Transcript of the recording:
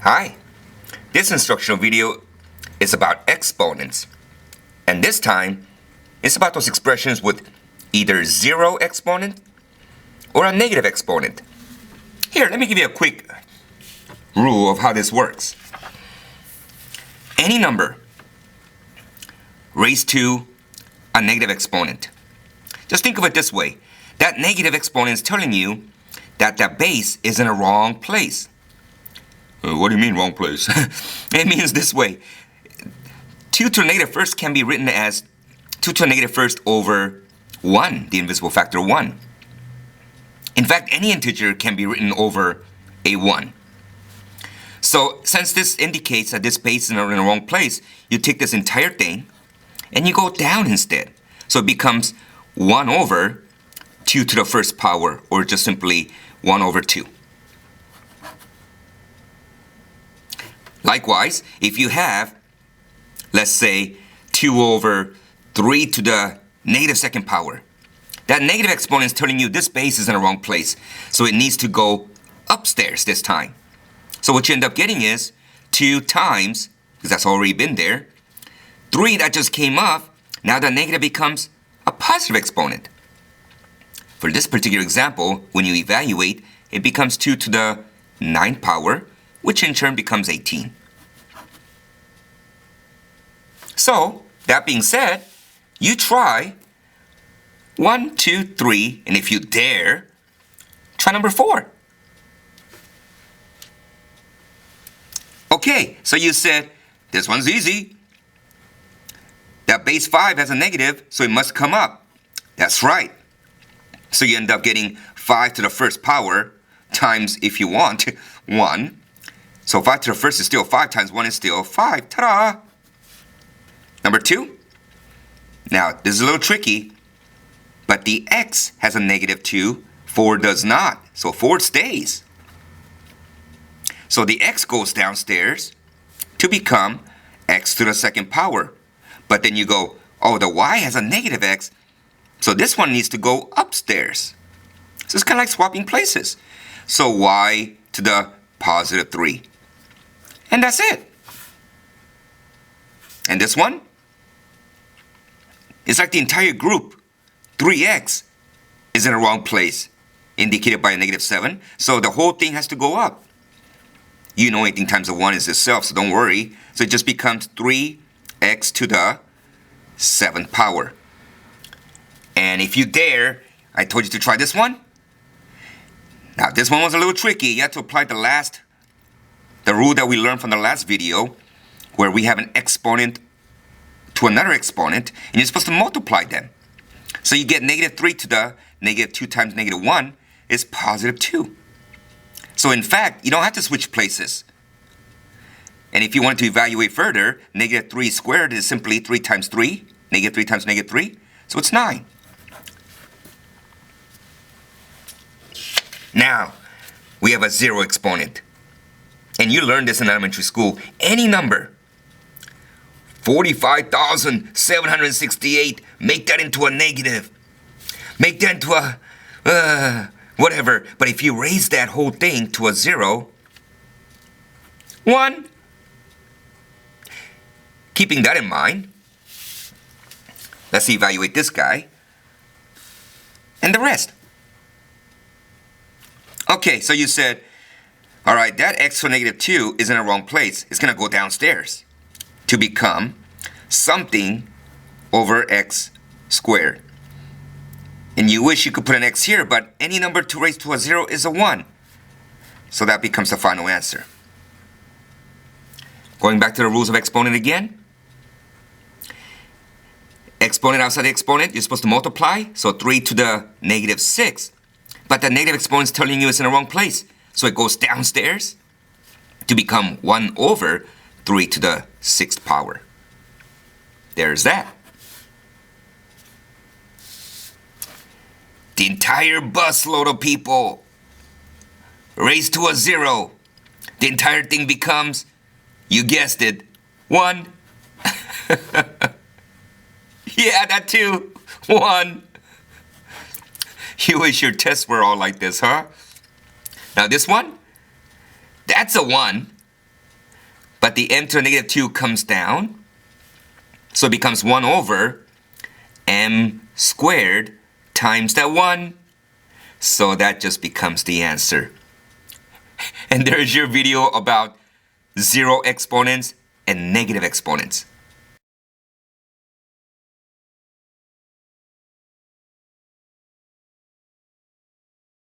Hi, this instructional video is about exponents, and this time it's about those expressions with either zero exponent or a negative exponent. Here, let me give you a quick rule of how this works. Any number raised to a negative exponent. Just think of it this way. That negative exponent is telling you that the base is in a wrong place. What do you mean wrong place? It means this way. 2 to the negative first can be written as 2 to the negative first over 1, the invisible factor 1. In fact, any integer can be written over a 1. So since this indicates that this base is in the wrong place, you take this entire thing and you go down instead. So it becomes 1 over 2 to the first power, or just simply 1 over 2. Likewise, if you have, let's say, 2 over 3 to the negative second power, that negative exponent is telling you this base is in the wrong place, so it needs to go upstairs this time. So what you end up getting is 2 times, because that's already been there, 3 that just came up, now the negative becomes a positive exponent. For this particular example, when you evaluate, it becomes 2 to the 9th power, which in turn becomes 18. So, that being said, you try 1, 2, 3, and if you dare, try number 4. Okay, so you said, this one's easy. That base 5 has a negative, so it must come up. That's right. So you end up getting 5 to the first power times, if you want, 1. So 5 to the first is still 5 times 1 is still 5. Ta-da! Number 2. Now, this is a little tricky, but the x has a negative 2, 4 does not. So 4 stays. So the x goes downstairs to become x to the second power. But then you go, oh, the y has a negative x, so this one needs to go upstairs. So it's kind of like swapping places. So y to the positive 3. And that's it. And this one? It's like the entire group, 3x, is in the wrong place, indicated by a negative 7. So the whole thing has to go up. You know anything times a 1 is itself, so don't worry. So it just becomes 3x to the 7th power. And if you dare, I told you to try this one. Now this one was a little tricky. You have to apply the rule that we learned from the last video, where we have an exponent to another exponent, and you're supposed to multiply them. So you get negative 3 to the negative 2 times negative 1 is positive 2. So in fact, you don't have to switch places. And if you wanted to evaluate further, negative 3 squared is simply 3 times 3, negative 3 times negative 3, so it's 9. Now, we have a zero exponent. And you learned this in elementary school. Any number, 45,768, make that into a negative. Make that into a, whatever. But if you raise that whole thing to a 0, 1. Keeping that in mind, let's evaluate this guy and the rest. Okay, so you said, all right, that x to negative 2 is in the wrong place. It's going to go downstairs to become something over x squared. And you wish you could put an x here, but any number to raise to a 0 is a 1. So that becomes the final answer. Going back to the rules of exponent again. Exponent outside the exponent, you're supposed to multiply. So 3 to the negative 6. But the negative exponent is telling you it's in the wrong place. So it goes downstairs to become 1 over 3 to the 6th power. There's that. The entire busload of people raised to a 0. The entire thing becomes, you guessed it, 1. Yeah, that too. 1. You wish your tests were all like this, huh? Now this one, that's a 1. But the m to the negative 2 comes down. So it becomes 1 over m squared times that 1. So that just becomes the answer. And there's your video about zero exponents and negative exponents.